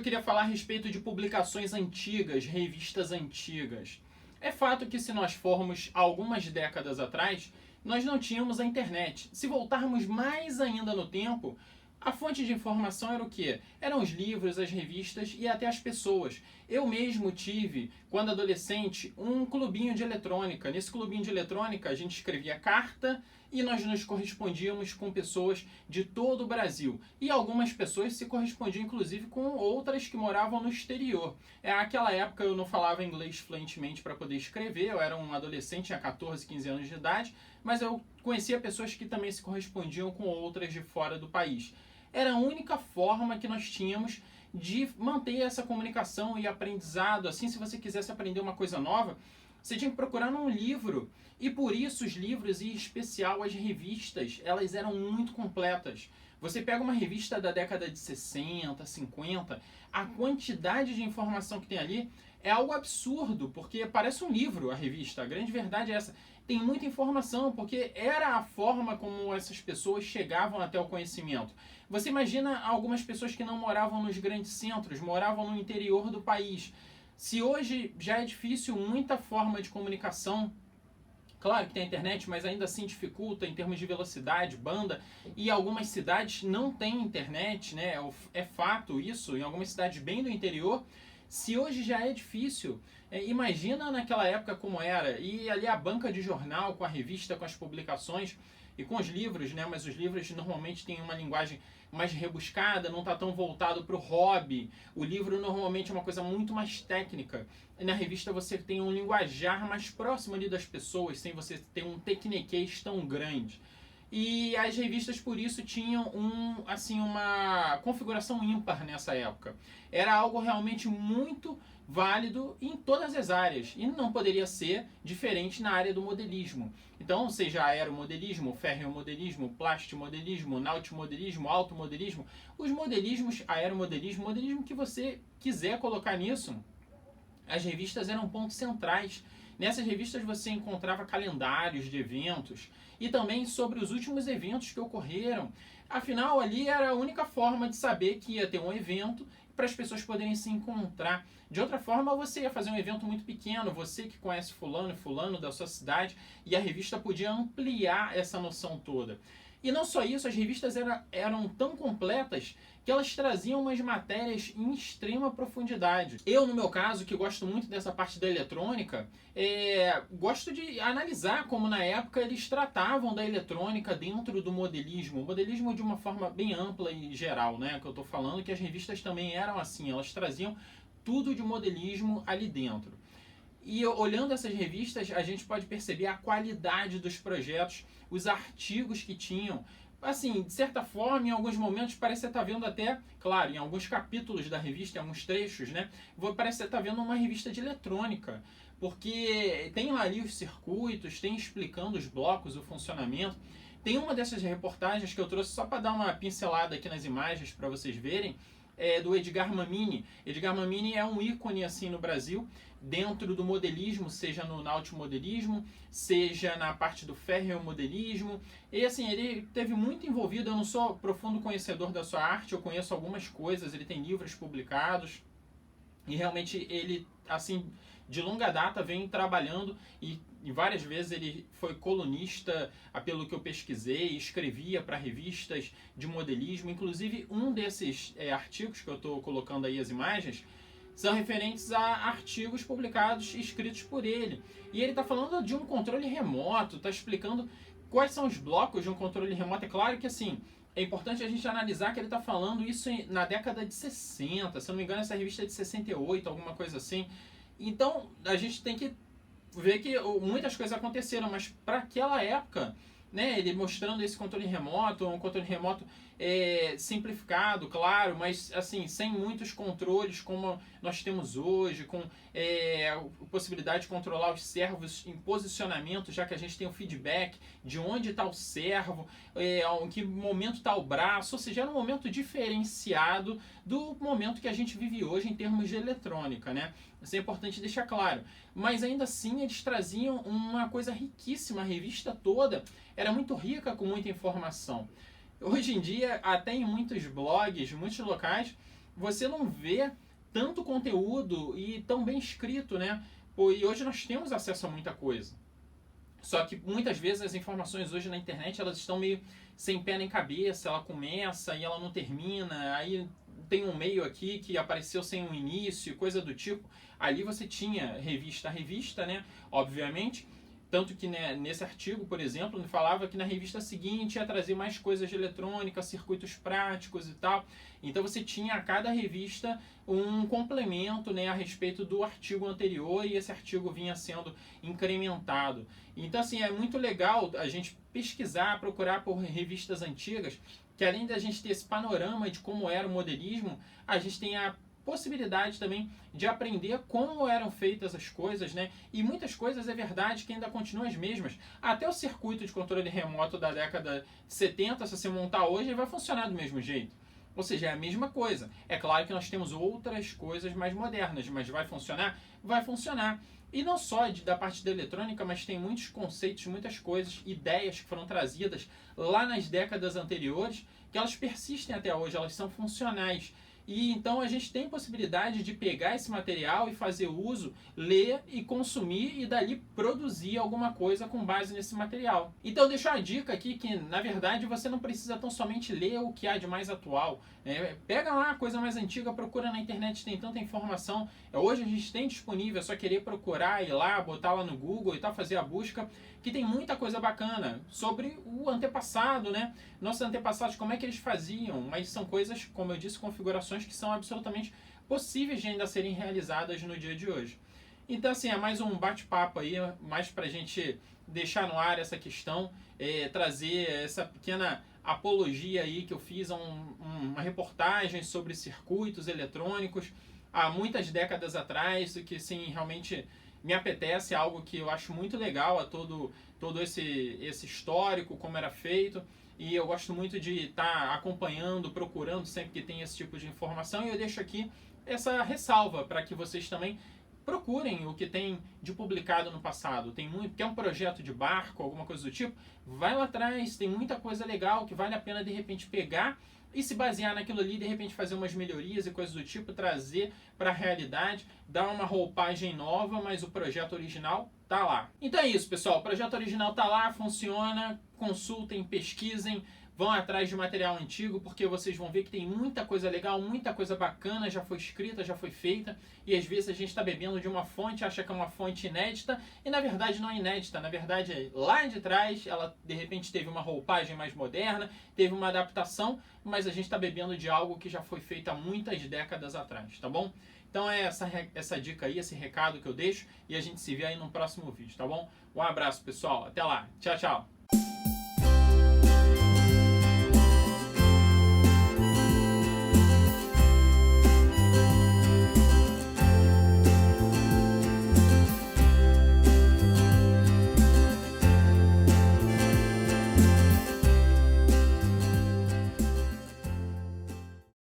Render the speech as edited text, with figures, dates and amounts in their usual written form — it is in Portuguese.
eu queria falar a respeito de publicações antigas, revistas antigas. É fato que se nós formos algumas décadas atrás, nós não tínhamos a internet. Se voltarmos mais ainda no tempo, a fonte de informação era o quê? Eram os livros, as revistas e até as pessoas. Eu mesmo tive, quando adolescente, um clubinho de eletrônica. Nesse clubinho de eletrônica a gente escrevia carta e nós nos correspondíamos com pessoas de todo o Brasil. E algumas pessoas se correspondiam inclusive com outras que moravam no exterior. Naquela época eu não falava inglês fluentemente para poder escrever, eu era um adolescente, tinha 14, 15 anos de idade, mas eu conhecia pessoas que também se correspondiam com outras de fora do país. Era a única forma que nós tínhamos de manter essa comunicação e aprendizado. Assim, se você quisesse aprender uma coisa nova, você tinha que procurar num livro. E por isso os livros, e em especial as revistas, elas eram muito completas. Você pega uma revista da década de 60, 50, a quantidade de informação que tem ali é algo absurdo, porque parece um livro a revista. A grande verdade é essa. Tem muita informação, porque era a forma como essas pessoas chegavam até o conhecimento. Você imagina algumas pessoas que não moravam nos grandes centros, moravam no interior do país. Se hoje já é difícil muita forma de comunicação, claro que tem a internet, mas ainda assim dificulta em termos de velocidade, banda, e algumas cidades não têm internet, né? É fato isso, em algumas cidades bem do interior. Se hoje já é difícil, imagina naquela época como era. E ali a banca de jornal, com a revista, com as publicações e com os livros, né? Mas os livros normalmente têm uma linguagem mais rebuscada, não está tão voltado para o hobby. O livro normalmente é uma coisa muito mais técnica. E na revista você tem um linguajar mais próximo ali das pessoas, sem você ter um tecniquez tão grande. E as revistas, por isso, tinham uma configuração ímpar nessa época. Era algo realmente muito válido em todas as áreas. E não poderia ser diferente na área do modelismo. Então, seja aeromodelismo, ferromodelismo, plastimodelismo, nautimodelismo, automodelismo, os modelismos, aeromodelismo, modelismo que você quiser colocar nisso, as revistas eram pontos centrais. Nessas revistas você encontrava calendários de eventos e também sobre os últimos eventos que ocorreram. Afinal, ali era a única forma de saber que ia ter um evento para as pessoas poderem se encontrar. De outra forma, você ia fazer um evento muito pequeno, você que conhece fulano e fulano da sua cidade, e a revista podia ampliar essa noção toda. E não só isso, as revistas eram tão completas que elas traziam umas matérias em extrema profundidade. Eu, no meu caso, que gosto muito dessa parte da eletrônica, gosto de analisar como na época eles tratavam da eletrônica dentro do modelismo. O modelismo de uma forma bem ampla e geral, né? Que eu estou falando que as revistas também eram assim, elas traziam tudo de modelismo ali dentro. E olhando essas revistas, a gente pode perceber a qualidade dos projetos, os artigos que tinham. Assim, de certa forma, em alguns momentos parece que você está vendo até, claro, em alguns capítulos da revista, em alguns trechos, né? Parece que você está vendo uma revista de eletrônica, porque tem lá ali os circuitos, tem explicando os blocos, o funcionamento. Tem uma dessas reportagens que eu trouxe só para dar uma pincelada aqui nas imagens para vocês verem, do Edgar Mamini. Edgar Mamini é um ícone assim no Brasil, dentro do modelismo, seja no nautimodelismo, seja na parte do ferromodelismo. E assim, ele teve muito envolvido, eu não sou profundo conhecedor da sua arte, eu conheço algumas coisas, ele tem livros publicados, e realmente ele, assim, de longa data vem trabalhando e várias vezes ele foi colunista, pelo que eu pesquisei, escrevia para revistas de modelismo. Inclusive um desses artigos que eu estou colocando aí as imagens são referentes a artigos publicados e escritos por ele. E ele está falando de um controle remoto, está explicando quais são os blocos de um controle remoto. É claro que assim, é importante a gente analisar que ele está falando isso na década de 60, se eu não me engano essa revista é de 68, alguma coisa assim. Então a gente tem que ver que muitas coisas aconteceram, mas para aquela época, né, ele mostrando esse controle remoto, um controle remoto simplificado, claro, mas assim, sem muitos controles como nós temos hoje, com a possibilidade de controlar os servos em posicionamento, já que a gente tem o feedback de onde está o servo, em que momento está o braço, ou seja, era um momento diferenciado do momento que a gente vive hoje em termos de eletrônica, né? Isso é importante deixar claro. Mas ainda assim eles traziam uma coisa riquíssima, a revista toda era muito rica com muita informação. Hoje em dia, até em muitos blogs, muitos locais, você não vê tanto conteúdo e tão bem escrito, né? Pô, e hoje nós temos acesso a muita coisa. Só que muitas vezes as informações hoje na internet elas estão meio sem pé nem cabeça, ela começa e ela não termina, aí tem um meio aqui que apareceu sem um início, coisa do tipo. Ali você tinha revista a revista, né? Obviamente. Tanto que, né, nesse artigo, por exemplo, ele falava que na revista seguinte ia trazer mais coisas de eletrônica, circuitos práticos e tal. Então você tinha a cada revista um complemento, né, a respeito do artigo anterior e esse artigo vinha sendo incrementado. Então, assim, é muito legal a gente pesquisar, procurar por revistas antigas, que além da gente ter esse panorama de como era o modelismo, a gente tem a possibilidade também de aprender como eram feitas as coisas, né? E muitas coisas é verdade que ainda continuam as mesmas. Até o circuito de controle remoto da década de 70, se você montar hoje, ele vai funcionar do mesmo jeito. Ou seja, é a mesma coisa. É claro que nós temos outras coisas mais modernas, mas vai funcionar? Vai funcionar. E não só da parte da eletrônica, mas tem muitos conceitos, muitas coisas, ideias que foram trazidas lá nas décadas anteriores, que elas persistem até hoje, elas são funcionais. E então a gente tem possibilidade de pegar esse material e fazer uso, ler e consumir e dali produzir alguma coisa com base nesse material. Então deixo a dica aqui que na verdade você não precisa tão somente ler o que há de mais atual. Pega lá a coisa mais antiga, procura na internet, tem tanta informação. Hoje a gente tem disponível, é só querer procurar, ir lá, botar lá no Google e tal, fazer a busca, que tem muita coisa bacana sobre o antepassado, né? Nossos antepassados, como é que eles faziam, mas são coisas, como eu disse, configurações que são absolutamente possíveis de ainda serem realizadas no dia de hoje. Então, assim, é mais um bate-papo aí, mais pra gente deixar no ar essa questão, trazer essa pequena apologia aí que eu fiz a uma reportagem sobre circuitos eletrônicos há muitas décadas atrás, que sim, realmente me apetece, algo que eu acho muito legal, a todo esse histórico, como era feito, e eu gosto muito de estar acompanhando, procurando sempre que tem esse tipo de informação, e eu deixo aqui essa ressalva para que vocês também procurem o que tem de publicado no passado. Tem muito, quer um projeto de barco, alguma coisa do tipo, vai lá atrás, tem muita coisa legal que vale a pena de repente pegar e se basear naquilo ali, de repente fazer umas melhorias e coisas do tipo, trazer para a realidade, dar uma roupagem nova, mas o projeto original tá lá. Então é isso, pessoal, o projeto original tá lá, funciona, consultem, pesquisem, vão atrás de material antigo, porque vocês vão ver que tem muita coisa legal, muita coisa bacana, já foi escrita, já foi feita, e às vezes a gente está bebendo de uma fonte, acha que é uma fonte inédita, e na verdade não é inédita, na verdade lá de trás ela de repente teve uma roupagem mais moderna, teve uma adaptação, mas a gente está bebendo de algo que já foi feito há muitas décadas atrás, tá bom? Então é essa dica aí, esse recado que eu deixo, e a gente se vê aí no próximo vídeo, tá bom? Um abraço, pessoal, até lá, tchau, tchau!